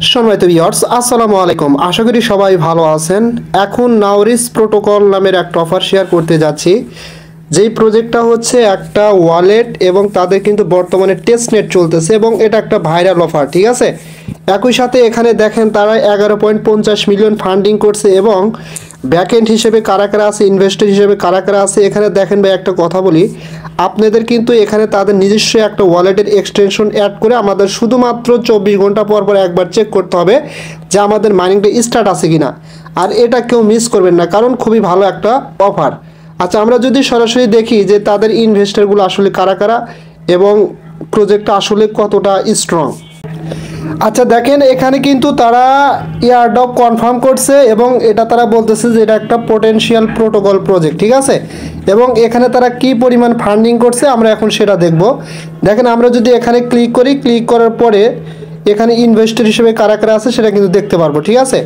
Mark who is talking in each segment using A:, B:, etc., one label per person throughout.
A: সম্মানিত ভিউয়ার্স, আসসালামু আলাইকুম। আশা করি সবাই ভালো আছেন। এখন নাউরিস প্রোটোকল নামের একটা অফার শেয়ার করতে যাচ্ছি। যেই প্রজেক্টটা হচ্ছে একটা ওয়ালেট এবং তাদের কিন্তু বর্তমানে টেস্টনেট চলতেছে এবং এটা একটা ভাইরাল অফার, ঠিক আছে। একই সাথে এখানে দেখেন তারা 11.50 মিলিয়ন ফান্ডিং করছে এবং ব্যাকএন্ড হিসেবে কারা কারা আছে, ইনভেস্টর হিসেবে কারা কারা আছে। এখানে দেখেন ভাই, একটা কথা বলি আপনাদের, কিন্তু এখানে তাদের নিজস্ব একটা ওয়ালেটের এক্সটেনশন অ্যাড করে আমাদের শুধুমাত্র 24 ঘন্টা পর পর একবার চেক করতে হবে যে আমাদের মাইনিংটা স্টার্ট আছে কিনা। আর এটা কেউ মিস করবেন না, কারণ খুবই ভালো একটা অফার। আচ্ছা, আমরা যদি সরাসরি দেখি যে তাদের ইনভেস্টরগুলো আসলে কারা কারা এবং প্রজেক্টটা আসলে কতটা স্ট্রং। আচ্ছা দেখেন, এখানে কিন্তু তারা এয়ারড্রপ কনফার্ম করছে এবং এটা তারা বলতেছে যে এটা একটা পোটেনশিয়াল প্রোটোকল প্রজেক্ট, ঠিক আছে। এবং এখানে তারা কি পরিমাণ ফান্ডিং করছে আমরা এখন সেটা দেখব। দেখেন, আমরা যদি এখানে ক্লিক করি, ক্লিক করার পরে এখানে ইনভেস্টর হিসেবে কারা কারা আছে সেটা কিন্তু দেখতে পারবো, ঠিক আছে।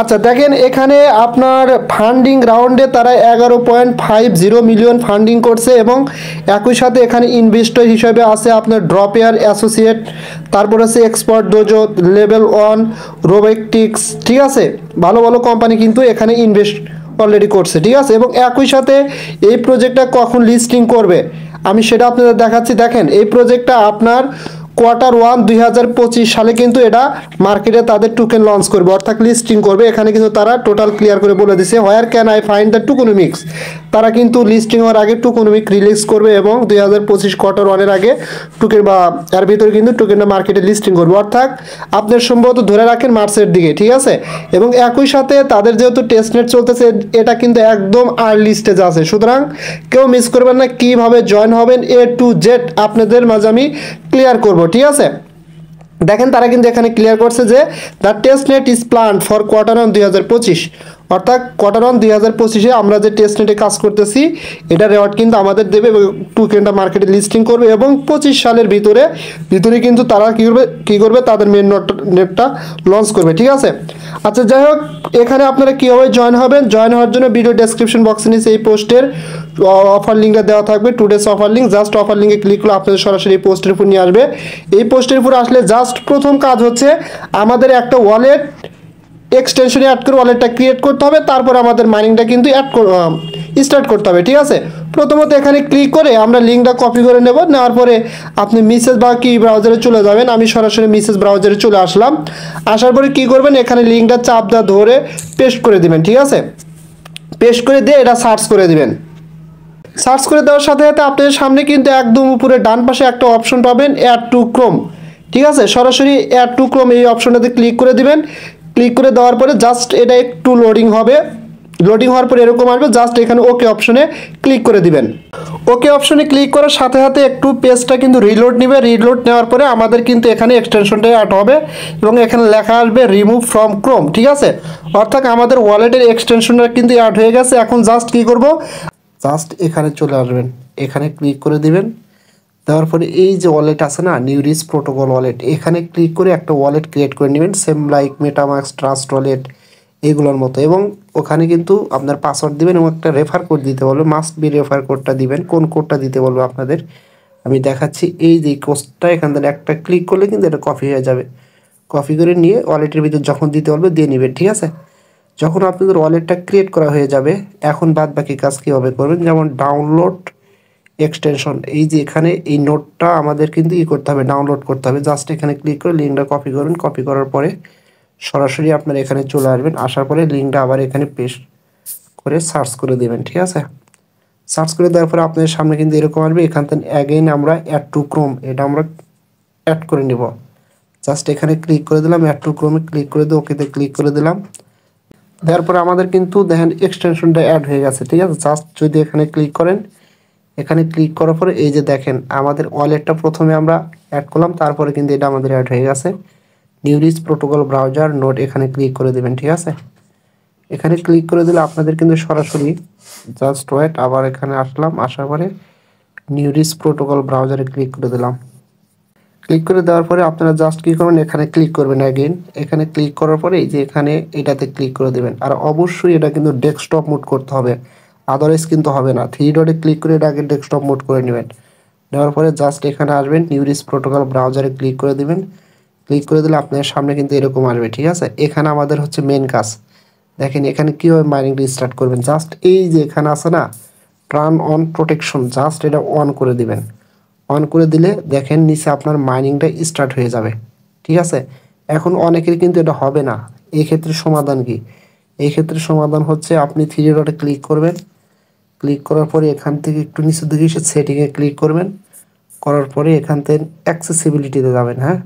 A: আচ্ছা দেখেন, এখানে আপনার ফান্ডিং রাউন্ডে তারা 11.50 মিলিয়ন ফান্ডিং করছে এবং একই সাথে এখানে ইনভেস্টর হিসেবে আছে আপনার ড্রপেয়ার অ্যাসোসিয়েট, তারপর আছে এক্সপার্ট ডোজো, লেভেল 1, রোবোটিক্স, ঠিক আছে। ভালো ভালো কোম্পানি কিন্তু এখানে ইনভেস্ট অলরেডি করছে, ঠিক আছে। এবং একই সাথে এই প্রজেক্টটা কখন লিস্টিং করবে আমি সেটা আপনাদের দেখাচ্ছি। দেখেন, এই প্রজেক্টটা আপনার Q1 2025 সালে কিন্তু এটা মার্কেটে তাদের টোকেন লঞ্চ করবে, অর্থাৎ লিস্টিং করবে। এখানে কিন্তু তারা টোটাল ক্লিয়ার করে বলে দিছে where can I find the tokenomics. তারা কিন্তু লিস্টিং হওয়ার আগে টোকেনমিক রিলিজ করবে এবং 2025 Q1 আগে টোকেন বা এর ভিতরে কিন্তু টোকেনটা মার্কেটে লিস্টিং করবে, অর্থাৎ আপনার সম্ভবত ধরে রাখেন মার্চের দিকে, ঠিক আছে। এবং একই সাথে তাদের যেহেতু টেস্টনেট চলতেছে, এটা কিন্তু একদম আর্লি স্টেজ আছে, সুতরাং কেউ মিস করবেন না। কিভাবে জয়েন হবেন A to Z আপনাদের মাঝে আমি ক্লিয়ার করব, ঠিক আছে। দেখেন, তারা কিন্তু এখানে ক্লিয়ার করছে যে the testnet is planned for Q1 2025, অর্থাৎ Q1 2025-এ আমরা যে টেস্টনেটে কাজ করতেছি এটা রেওয়ার্ড কিন্তু আমাদের দেবে এবং টোকেনটা মার্কেটে লিস্টিং করবে এবং 25 সালের ভিতরে কিন্তু তারা কী করবে তাদের মেন নেটটা লঞ্চ করবে, ঠিক আছে। আচ্ছা যাই হোক, এখানে আপনারা কীভাবে জয়েন হবেন, জয়েন হওয়ার জন্য ভিডিও ডেসক্রিপশন বক্সে নিচে এই পোস্টের অফার লিঙ্কটা দেওয়া থাকবে, today's offer link. Just offer লিঙ্কে ক্লিক করলে আপনাদের সরাসরি এই পোস্টের উপর নিয়ে আসবে। এই পোস্টের উপর আসলে জাস্ট প্রথম কাজ হচ্ছে আমাদের একটা ওয়ালেট এক্সটেনশনে অ্যাড করে ওয়ালেটটা ক্রিয়েট করতে হবে, তারপর আমাদের মাইনিংটা কিন্তু স্টার্ট করতে হবে, ঠিক আছে। প্রথমত এখানে ক্লিক করে আমরা লিঙ্কটা কপি করে নেওয়ার পরে আপনি মেসেজ বা কি ব্রাউজারে চলে যাবেন। আমি সরাসরি মেসেজ ব্রাউজারে চলে আসলাম। আসার পরে কি করবেন, এখানে লিঙ্কটা চাপ দা ধরে পেস্ট করে দিবেন, ঠিক আছে। পেস্ট করে দিয়ে এটা সার্চ করে দিবেন। সার্চ করে দেওয়ার সাথে সাথে আপনাদের সামনে কিন্তু একদম উপরে ডান পাশে একটা অপশন পাবেন, অ্যাড টু ক্রোম, ঠিক আছে। সরাসরি অ্যাড টু ক্রোম এই অপশনটাতে ক্লিক করে দিবেন। ক্লিক করে দেওয়ার পরে জাস্ট এটা একটু লোডিং হবে। লোডিং হওয়ার পরে এরকম আসবে, জাস্ট এখানে ওকে অপশনে ক্লিক করে দিবেন। ওকে অপশনে ক্লিক করার সাথে সাথে একটু পেজটা কিন্তু রিলোড নেবে। রিলোড নেওয়ার পরে আমাদের কিন্তু এখানে এক্সটেনশনটা অ্যাড হবে এবং এখানে লেখা আসবে রিমুভ ফ্রম ক্রোম, ঠিক আছে। অর্থাৎ আমাদের ওয়ালেটের এক্সটেনশনটা কিন্তু অ্যাড হয়ে গেছে। এখন জাস্ট কী করব, জাস্ট এখানে চলে আসবেন, এখানে ক্লিক করে দিবেন। দেওয়ার পরে এই যে ওয়ালেট আছে না, নিউরিস প্রোটোকল ওয়ালেট, এখানে ক্লিক করে একটা ওয়ালেট ক্রিয়েট করে নেবেন, same like MetaMask, trust wallet এগুলোর মতো। এবং ওখানে কিন্তু আপনার পাসওয়ার্ড দিবেন এবং একটা রেফার কোড দিতে বলবে, মাস্ট বি রেফার কোডটা দিবেন। কোন কোডটা দিতে বলবে আপনাদের আমি দেখাচ্ছি। এই যে কোডটা এখান থেকে একটা ক্লিক করলে কিন্তু এটা কপি হয়ে যাবে। কপি করে নিয়ে ওয়ালেটের ভিতর যখন দিতে বলবে দিয়ে নেবেন, ঠিক আছে। যখন আপনাদের ওয়ালেটটা ক্রিয়েট করা হয়ে যাবে, এখন বাদ বাকি কাজ কীভাবে করবেন, যেমন ডাউনলোড এক্সটেনশন, এই যে এখানে এই নোটটা আমাদের কিন্তু করতে হবে, ডাউনলোড করতে হবে। জাস্ট এখানে ক্লিক করে লিঙ্কটা কপি করবেন। কপি করার পরে সরাসরি আপনার এখানে চলে আসবেন। আসার পরে লিঙ্কটা আবার এখানে পেস্ট করে সার্চ করে দেবেন, ঠিক আছে। সার্চ করে দেওয়ার পরে আপনাদের সামনে কিন্তু এরকম আসবে। এখান থেকে অ্যাগেইন আমরা অ্যাড টু ক্রোম এটা আমরা অ্যাড করে নেব। জাস্ট এখানে ক্লিক করে দিলাম, অ্যাড টু ক্রোমে ক্লিক করে দিয়ে ওকেতে ক্লিক করে দিলাম। দেওয়ার পরে আমাদের কিন্তু দেখেন এক্সটেনশনটা অ্যাড হয়ে গেছে, ঠিক আছে। জাস্ট যদি এখানে ক্লিক করেন, এখানে ক্লিক করার পরে এই যে দেখেন আমাদের ওয়ালেটটা প্রথমে আমরা অ্যাড করলাম, তারপরে কিন্তু এটা আমাদের অ্যাড হয়ে গেছে। নিউরিস প্রোটোকল ব্রাউজার নোট এখানে ক্লিক করে দেবেন, ঠিক আছে। এখানে ক্লিক করে দিলে আপনাদের কিন্তু সরাসরি জাস্ট ওয়েট, আবার এখানে আসলাম। আসার পরে নিউরিস প্রোটোকল ব্রাউজারে ক্লিক করে দিলাম। ক্লিক করে দেওয়ার পরে আপনারা জাস্ট কী করবেন, এখানে ক্লিক করবেন অ্যাগেইন। এখানে ক্লিক করার পরে এই যে এখানে এটাতে ক্লিক করে দেবেন। আর অবশ্যই এটা কিন্তু ডেস্কটপ মোড করতে হবে, আদারওয়াইজ কিন্তু হবে না। 3 ডটে ক্লিক করে এটা আগে ডেস্কটপ মোড করে নেবেন। নেওয়ার পরে জাস্ট এখানে আসবেন, নিউরিস প্রোটোকল ব্রাউজারে ক্লিক করে দেবেন। ক্লিক করে দিলে আপনার সামনে কিন্তু এরকম আসবে, ঠিক আছে। এখানে আমাদের হচ্ছে মেন কাজ। দেখেন এখানে কীভাবে মাইনিংটা স্টার্ট করবেন, জাস্ট এই যে এখানে আছে না টার্ন অন প্রোটেকশন, জাস্ট এটা অন করে দিবেন। অন করে দিলে দেখেন নিচে আপনার মাইনিংটা স্টার্ট হয়ে যাবে, ঠিক আছে। এখন অনেকের কিন্তু এটা হবে না, এই ক্ষেত্রে সমাধান কি? এই ক্ষেত্রে সমাধান হচ্ছে আপনি থ্রি ডটে ক্লিক করবেন, ক্লিক করার পরে এখান থেকে একটু নিচের দিকে এসে সেটিংয়ে ক্লিক করবেন, করার পরে এখান থেকে অ্যাক্সেসিবিলিটিতে যাবেন। হ্যাঁ,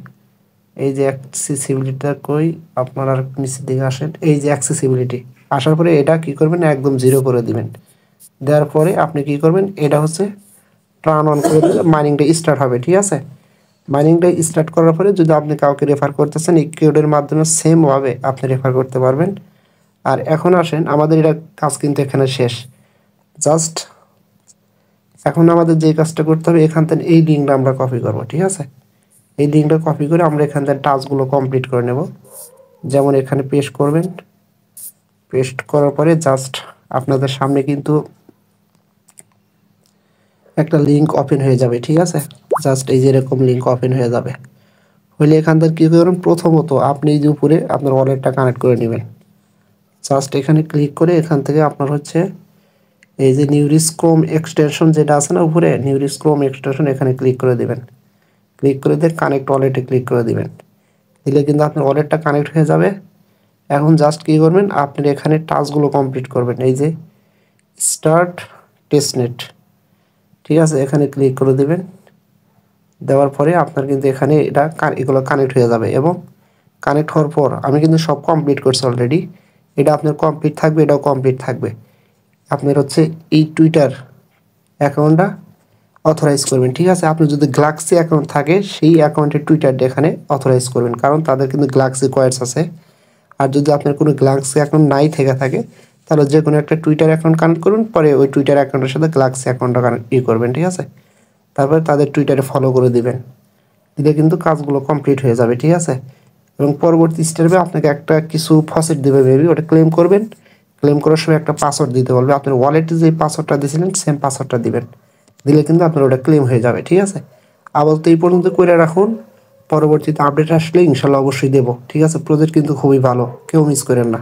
A: এই যে অ্যাক্সেসিবিলিটিটা কই, আপনারা আর নিচের দিকে আসেন, এই যে অ্যাক্সেসিবিলিটি, আসার পরে এটা কি করবেন একদম জিরো করে দিবেন। দেওয়ার পরে আপনি কি করবেন, এটা হচ্ছে টার্ন অন করে দিলে মাইনিংটা স্টার্ট হবে, ঠিক আছে। মাইনিংটা স্টার্ট করার পরে যদি আপনি কাউকে রেফার করতেছেন এই কোডের মাধ্যমে সেমভাবে আপনি রেফার করতে পারবেন। আর এখন আসেন, আমাদের এটা কাজ কিন্তু এখানে শেষ। জাস্ট এখন আমাদের যে কাজটা করতে হবে, এখান থেকে এই লিঙ্কটা আমরা কপি করব, ঠিক আছে। এই লিঙ্কটা কপি করে আমরা এখান থেকে টাস্কগুলো কমপ্লিট করে নেব। যেমন এখানে পেস্ট করবেন, পেস্ট করার পরে জাস্ট আপনাদের সামনে কিন্তু একটা লিঙ্ক ওপেন হয়ে যাবে, ঠিক আছে। জাস্ট এই যে এরকম লিঙ্ক ওপেন হয়ে যাবে, হইলে এখান থেকে কী করবেন, প্রথমত আপনি এই যে উপরে আপনার ওয়ালেটটা কানেক্ট করে নেবেন। জাস্ট এখানে ক্লিক করে এখান থেকে আপনার হচ্ছে এই যে নিউরিস ক্রোম এক্সটেনশন যেটা আছে না উপরে, নিউরিস ক্রোম এক্সটেনশন, এখানে ক্লিক করে দিবেন। ক্লিক করে দিয়ে কানেক্ট ওয়ালেটে ক্লিক করে দিবেন, দিলে কিন্তু আপনার ওয়ালেটটা কানেক্ট হয়ে যাবে। এখন জাস্ট কী করবেন, আপনার এখানে টাস্কগুলো কমপ্লিট করবেন, এই যে স্টার্ট টেস্টনেট, ঠিক আছে, এখানে ক্লিক করে দিবেন। দেওয়ার পরে আপনার কিন্তু এখানে এগুলো কানেক্ট হয়ে যাবে। এবং কানেক্ট হওয়ার পর আমি কিন্তু সব কমপ্লিট করছি অলরেডি, এটা আপনার কমপ্লিট থাকবে, এটাও কমপ্লিট থাকবে। আপনার হচ্ছে এই টুইটার অ্যাকাউন্টটা অথরাইজ করবেন, ঠিক আছে। আপনি যদি গ্যালাক্সি অ্যাকাউন্ট থাকে সেই অ্যাকাউন্টের টুইটারটা এখানে অথরাইজ করবেন, কারণ তাদের কিন্তু গ্যালাক্সি কয়েন্স আছে। আর যদি আপনার কোনো গ্যালাক্সি অ্যাকাউন্ট নাই থেকে থাকে, তাহলে যে কোনো একটা টুইটার অ্যাকাউন্ট কানেক্ট করুন, পরে ওই টুইটার অ্যাকাউন্টের সাথে গ্যালাক্সি অ্যাকাউন্টটা কানেক্ট করবেন, ঠিক আছে। তারপরে তাদের টুইটারে ফলো করে দিবেন, দিলে কিন্তু কাজগুলো কমপ্লিট হয়ে যাবে, ঠিক আছে। এবং পরবর্তী স্টেপে আপনাকে একটা কিছু ফসেট দেবে মেবি, ওটা ক্লেম করবেন। ক্লেম করার সময় একটা পাসওয়ার্ড দিতে বলবে, আপনার ওয়ালেটে যে পাসওয়ার্ডটা দিয়েছিলেন সেম পাসওয়ার্ডটা দিবেন, দিলে কিন্তু আপনার ওটা ক্লেম হয়ে যাবে, ঠিক আছে। আপাতত এই পর্যন্ত করে রাখুন, পরবর্তীতে আপডেট আসলে ইনশাল্লাহ অবশ্যই দেবো, ঠিক আছে। প্রজেক্ট কিন্তু খুবই ভালো, কেউ মিস করেন না।